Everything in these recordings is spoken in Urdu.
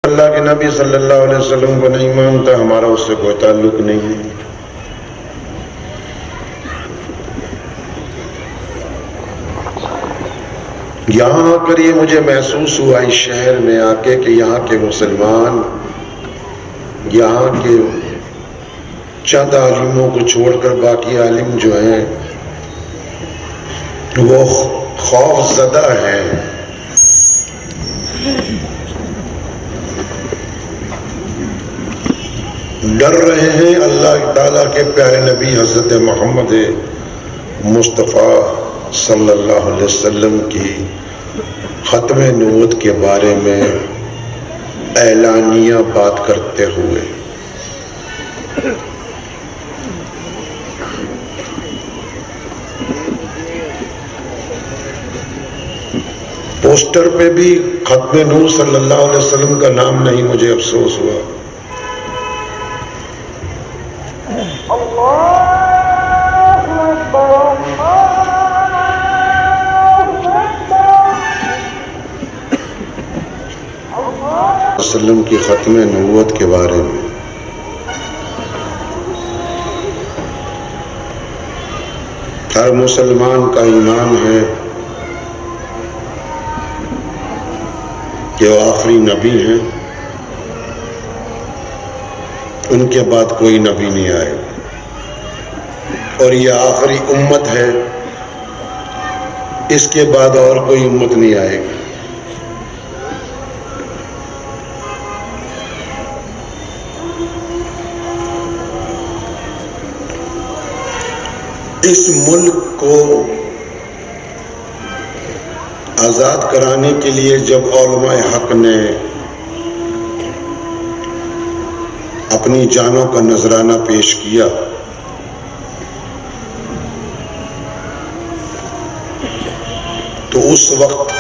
اللہ کے نبی صلی اللہ علیہ وسلم کو نہیں مانتا، ہمارا اس سے کوئی تعلق نہیں ہے۔ یہاں آ کر یہ مجھے محسوس ہوا اس شہر میں آ کے کہ یہاں کے مسلمان، یہاں کے چند عالموں کو چھوڑ کر باقی عالم جو ہیں وہ خوف زدہ ہیں۔ ڈر رہے ہیں اللہ تعالیٰ کے پیارے نبی حضرت محمد مصطفیٰ صلی اللہ علیہ وسلم کی ختم نبوت کے بارے میں اعلانیہ بات کرتے ہوئے۔ پوسٹر پہ بھی ختم نبوت صلی اللہ علیہ وسلم کا نام نہیں، مجھے افسوس ہوا۔ وسلم کی ختم نبوت کے بارے میں ہر مسلمان کا ایمان ہے کہ وہ آخری نبی ہیں، ان کے بعد کوئی نبی نہیں آئے، اور یہ آخری امت ہے، اس کے بعد اور کوئی امت نہیں آئے گی۔ اس ملک کو آزاد کرانے کے لیے جب علماء حق نے اپنی جانوں کا نذرانہ پیش کیا تو اس وقت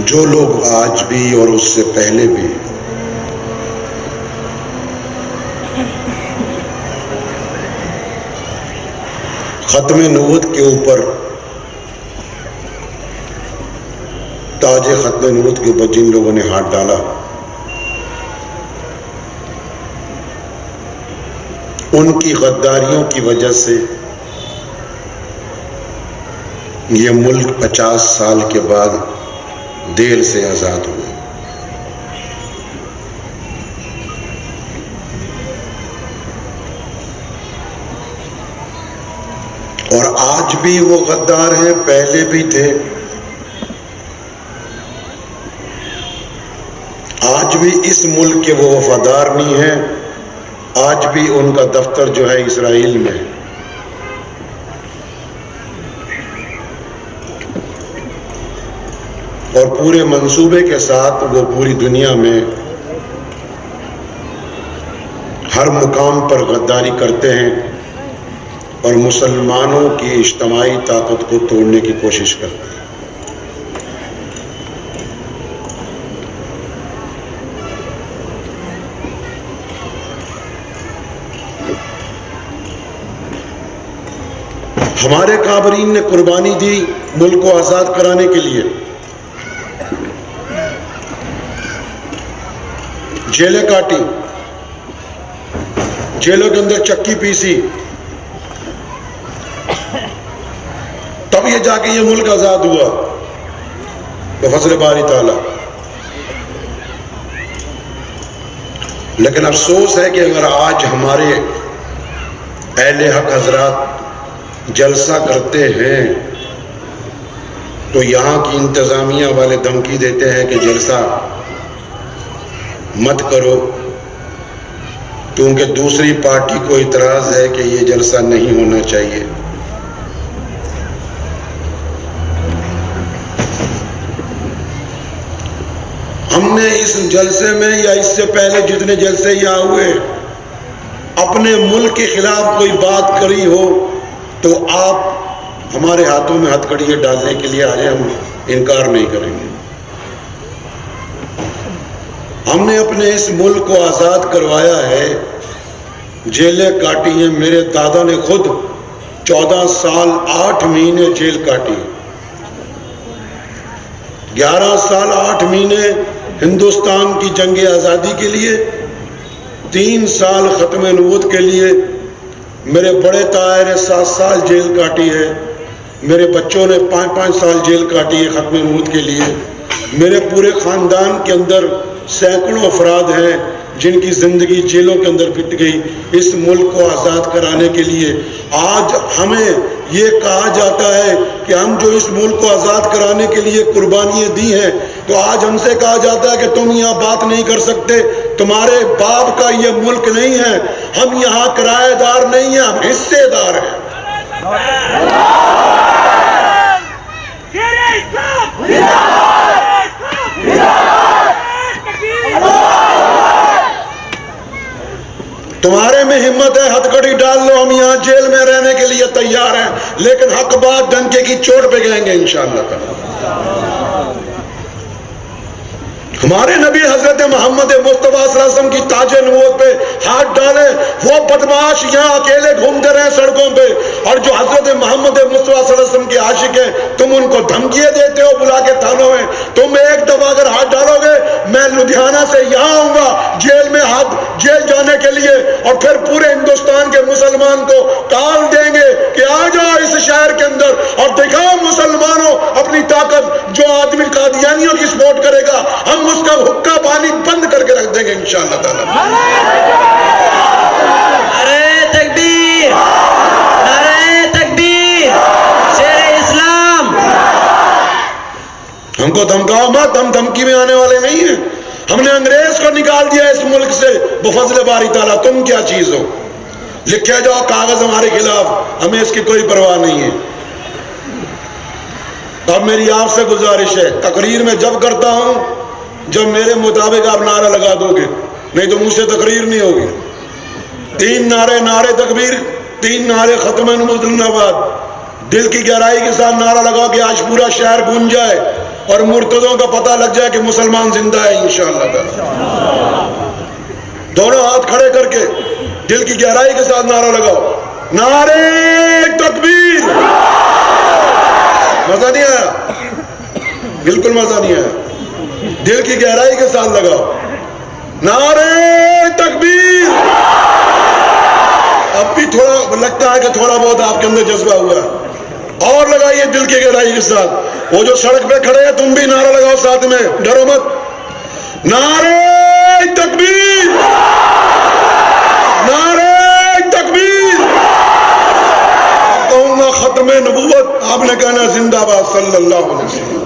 جو لوگ آج بھی اور اس سے پہلے بھی ختم نبوت کے اوپر، تاج ختم نبوت کے اوپر جن لوگوں نے ہاتھ ڈالا، ان کی غداریوں کی وجہ سے یہ ملک 50 سال کے بعد دیر سے آزاد ہوا۔ اور آج بھی وہ غدار ہیں، پہلے بھی تھے، آج بھی اس ملک کے وہ وفادار نہیں ہیں، آج بھی ان کا دفتر جو ہے اسرائیل میں ہے۔ اور پورے منصوبے کے ساتھ وہ پوری دنیا میں ہر مقام پر غداری کرتے ہیں اور مسلمانوں کی اجتماعی طاقت کو توڑنے کی کوشش کرتے ہیں۔ ہمارے کابرین نے قربانی دی ملک کو آزاد کرانے کے لیے، جیلیں کاٹی، جیلوں کے اندر چکی پیسی، تب یہ جا کے یہ ملک آزاد ہوا بفضل باری تعالیٰ۔ لیکن افسوس ہے کہ اگر آج ہمارے اہل حق حضرات جلسہ کرتے ہیں تو یہاں کی انتظامیہ والے دھمکی دیتے ہیں کہ جلسہ مت کرو، کیونکہ دوسری پارٹی کو اعتراض ہے کہ یہ جلسہ نہیں ہونا چاہیے۔ ہم نے اس جلسے میں یا اس سے پہلے جتنے جلسے یہاں ہوئے اپنے ملک کے خلاف کوئی بات کری ہو تو آپ ہمارے ہاتھوں میں ہتھ کڑیاں ڈالنے کے لیے آ جائیں، ہم انکار نہیں کریں گے۔ ہم نے اپنے اس ملک کو آزاد کروایا ہے، جیلیں کاٹی ہیں، میرے دادا نے خود 14 سال 8 مہینے جیل کاٹی، 11 سال 8 مہینے ہندوستان کی جنگ آزادی کے لیے، 3 سال ختم نبوت کے لیے، میرے بڑے تایا نے 7 سال جیل کاٹی ہے، میرے بچوں نے 5 سال جیل کاٹی ہے ختم نبوت کے لیے، میرے پورے خاندان کے اندر سینکڑوں افراد ہیں جن کی زندگی جیلوں کے اندر بت گئی اس ملک کو آزاد کرانے کے لیے۔ آج ہمیں یہ کہا جاتا ہے کہ ہم جو اس ملک کو آزاد کرانے کے لیے قربانیاں دی ہیں، تو آج ہم سے کہا جاتا ہے کہ تم یہاں بات نہیں کر سکتے، تمہارے باپ کا یہ ملک نہیں ہے، ہم یہاں کرایہ دار نہیں ہیں، ہم حصے دار ہیں۔ تمہارے میں ہمت ہے ہتھکڑی ڈال لو، ہم یہاں جیل میں رہنے کے لیے تیار ہیں، لیکن حق بات ڈنکے کی چوٹ پہ کہیں گے انشاءاللہ تعالی۔ ہمارے نبی حضرت محمد مصطفیٰ صلی اللہ علیہ وسلم کی تاج نبوت پہ ہاتھ ڈالے، وہ بدماش یہاں اکیلے گھومتے رہے سڑکوں پہ، اور جو حضرت محمد مصطفیٰ صلی اللہ علیہ وسلم کے عاشق ہیں تم ان کو دھمکیاں دیتے ہو بلا کے تھانوں میں۔ تم ایک دفعہ اگر ہاتھ ڈالو گے، میں لدھیانہ سے یہاں آؤں گا جیل میں جیل جانے کے لیے، اور پھر پورے ہندوستان کے مسلمان کو کال دیں گے کہ آ جاؤ اس شہر کے اندر اور دکھاؤ مسلمانوں اپنی طاقت۔ جو آدمی قادیانیوں کی سپورٹ کرے گا ہم اس کا حقہ پانی بند کر کے رکھ دیں گے انشاءاللہ تعالی۔ نعرہ تکبیر، نعرہ تکبیر، شیر اسلام۔ ہم کو دھمکاؤ مت، ہم دھمکی میں آنے والے نہیں ہیں۔ ہم نے انگریز کو نکال دیا اس ملک سے بفضل باری تعالیٰ، تم کیا چیز ہو؟ لکھے جاؤ کاغذ ہمارے خلاف، ہمیں اس کی کوئی پرواہ نہیں ہے۔ اب میری آپ سے گزارش ہے، تقریر میں جب کرتا ہوں جب میرے مطابق آپ نعرہ لگا دو گے، نہیں تو مجھ سے تقریر نہیں ہوگی۔ 3 نعرے، نعرے تکبیر، 3 نعرے ختم نبوت زندہ باد۔ دل کی گہرائی کے ساتھ نعرہ لگاؤ کہ آج پورا شہر گونج جائے اور مرتدوں کا پتہ لگ جائے کہ مسلمان زندہ ہے انشاءاللہ تعالی۔ دونوں ہاتھ کھڑے کر کے دل کی گہرائی کے ساتھ نعرہ لگاؤ، نعرے تکبیر۔ مزہ نہیں آیا؟ بالکل مزہ نہیں آیا۔ دل کی گہرائی کے ساتھ لگاؤ، نعرے تکبیر۔ اب بھی تھوڑا لگتا ہے کہ تھوڑا بہت آپ کے اندر جذبہ ہوا ہے، اور لگائیے دل کی گہرائی کے ساتھ۔ وہ جو سڑک پہ کھڑے ہیں تم بھی نعرہ لگاؤ ساتھ میں، ڈرو مت۔ نعرے تکبیر، نعرے تکبیر۔ اب کہوں گا ختم نبوت، آپ نے کہنا زندہ باد صلی اللہ علیہ وسلم۔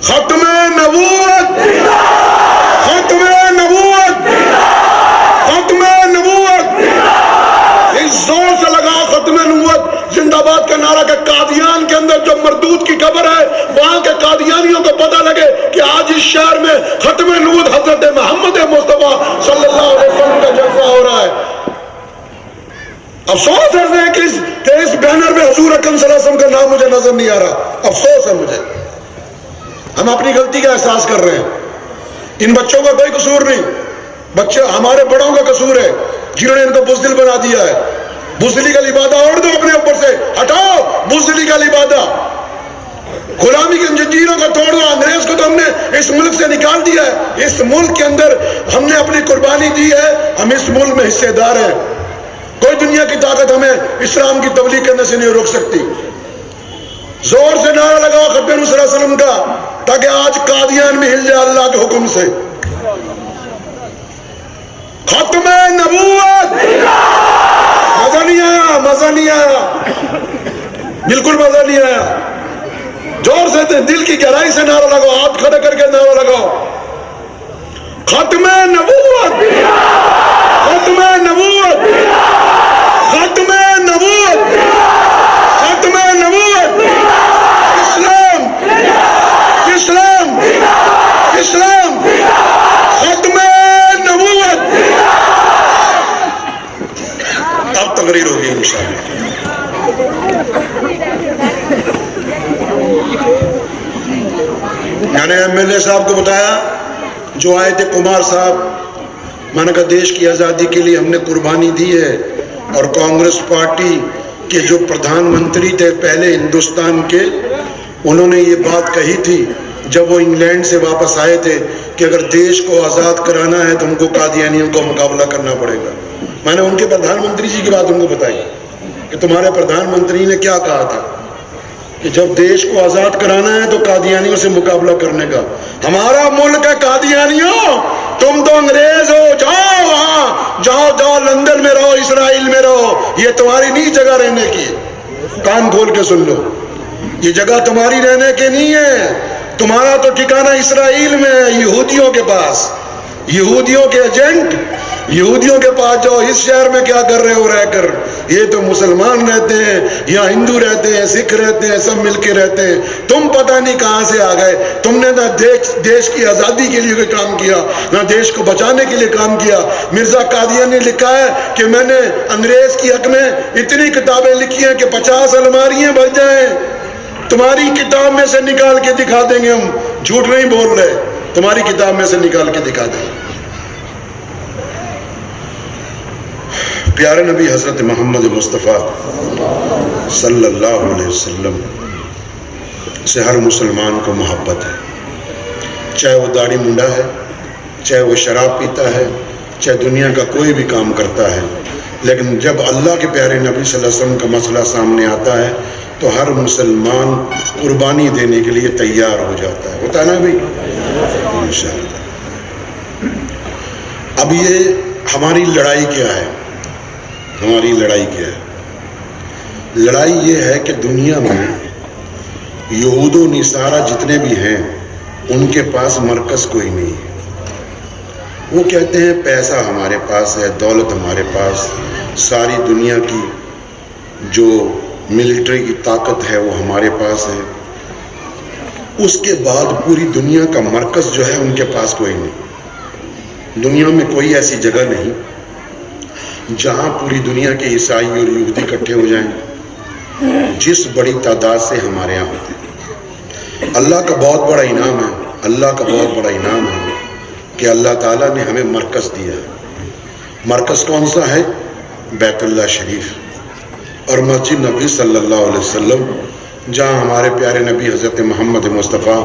ختم نبوت، ختم نبوت، ختم نبوت۔ اس زور سے لگا ختم نبوت زندہ باد کا نعرہ کہ قادیان کے اندر جو مردود کی قبر ہے وہاں کے قادیانیوں کو پتہ لگے کہ آج اس شہر میں ختم نبوت حضرت محمد مصطفیٰ صلی اللہ علیہ وسلم کا جلسہ ہو رہا ہے۔ افسوس ہے کہ اس بینر میں حضور اکرم صلی اللہ علیہ وسلم کا نام مجھے نظر نہیں آ رہا، افسوس ہے مجھے۔ ہم اپنی غلطی کا احساس کر رہے ہیں، ان بچوں کا کوئی قصور نہیں، بچے ہمارے بڑوں کا قصور ہے جنہوں نے ان کو بزدل بنا دیا ہے۔ بزدلی کا لبادہ اوڑھ دو اپنے اوپر سے، ہٹاؤ بزدلی کا لبادہ، غلامی کی زنجیروں کو توڑ دو۔ انگریز کو تو ہم نے اس ملک سے نکال دیا ہے، اس ملک کے اندر ہم نے اپنی قربانی دی ہے، ہم اس ملک میں حصے دار ہیں۔ کوئی دنیا کی طاقت ہمیں اسلام کی تبلیغ کرنے سے نہیں روک سکتی۔ زور سے نعرہ لگاؤ ختم نبوت صلی اللہ علیہ وسلم کا، تاکہ آج قادیان میں ہل جائے اللہ کے حکم سے۔ ختم نبوت۔ مزہ نہیں آیا، مزہ نہیں آیا، بالکل مزہ نہیں آیا۔ زور سے دل کی گہرائی سے نعرہ لگاؤ، ہاتھ کھڑے کر کے نعرہ لگاؤ، ختم نبوت، ختم نبوت، ختم نبوت، ختم نبوت۔ اسلام، اسلام، اسلام، ختم نبوت۔ اب تقریر ہوگی انشاءاللہ۔ میں نے ایم ایل اے صاحب کو بتایا جو آئے تھے کمار صاحب، میں نے کہا دیش کی آزادی کے لیے ہم نے قربانی دی ہے، اور کانگریس پارٹی کے جو پردھان منتری تھے پہلے ہندوستان کے، انہوں نے یہ بات کہی تھی جب وہ انگلینڈ سے واپس آئے تھے کہ اگر دیش کو آزاد کرانا ہے تو ہم کو قادیانیوں کا مقابلہ کرنا پڑے گا. میں نے ان کے پردھان منتری جی کی بات ان کو بتائی کہ تمہارے پردھان منتری نے کیا کہا تھا کہ جب دیش کو آزاد کرانا ہے تو قادیانیوں سے مقابلہ کرنے کا. ہمارا ملک ہے قادیانیوں، تم تو انگریز ہو، جاؤ وہاں، جاؤ لندن میں رہو، اسرائیل میں رہو، یہ تمہاری نہیں جگہ رہنے کی. کان کھول کے سن لو، یہ جگہ تمہاری رہنے کی نہیں ہے. تمہارا تو ٹھکانہ اسرائیل میں ہے، یہودیوں کے پاس، یہودیوں کے ایجنٹ، یہودیوں کے پاس جاؤ. اس شہر میں کیا کر رہے ہو رہ کر؟ یہ تو مسلمان رہتے ہیں، یا ہندو رہتے ہیں، سکھ رہتے ہیں، سب مل کے رہتے ہیں. تم پتہ نہیں کہاں سے آ گئے. تم نے نہ دیش کی آزادی کے لیے کوئی کام کیا، نہ دیش کو بچانے کے لیے کام کیا. مرزا قادیانی نے لکھا ہے کہ میں نے انگریز کی حق میں اتنی کتابیں لکھی ہیں کہ 50 الماریاں بھر جائیں. تمہاری کتاب میں سے نکال کے دکھا دیں گے، ہم جھوٹ نہیں بول رہے، تمہاری کتاب میں سے نکال کے دکھا دیں گے. پیارے نبی حضرت محمد مصطفیٰ صلی اللہ علیہ وسلم سے ہر مسلمان کو محبت ہے، چاہے وہ داڑھی منڈا ہے، چاہے وہ شراب پیتا ہے، چاہے دنیا کا کوئی بھی کام کرتا ہے. لیکن جب اللہ کے پیارے نبی صلی اللہ علیہ وسلم کا مسئلہ سامنے آتا ہے تو ہر مسلمان قربانی دینے کے لیے تیار ہو جاتا ہے. ہوتا ہے نا بھائی؟ انشاءاللہ. اب یہ ہماری لڑائی کیا ہے؟ ہماری لڑائی کیا ہے؟ لڑائی یہ ہے کہ دنیا میں یہود و نصارہ جتنے بھی ہیں ان کے پاس مرکز کوئی نہیں ہے. وہ کہتے ہیں پیسہ ہمارے پاس ہے، دولت ہمارے پاس، ساری دنیا کی جو ملٹری کی طاقت ہے وہ ہمارے پاس ہے. اس کے بعد پوری دنیا کا مرکز جو ہے ان کے پاس کوئی نہیں. دنیا میں کوئی ایسی جگہ نہیں جہاں پوری دنیا کے عیسائی اور یہودی اکٹھے ہو جائیں جس بڑی تعداد سے ہمارے یہاں ہوتے ہیں. اللہ کا بہت بڑا انعام ہے، اللہ کا بہت بڑا انعام ہے کہ اللہ تعالیٰ نے ہمیں مرکز دیا ہے. مرکز کون سا ہے؟ بیت اللہ شریف اور مسجد نبی صلی اللہ علیہ وسلم، جہاں ہمارے پیارے نبی حضرت محمد مصطفیٰ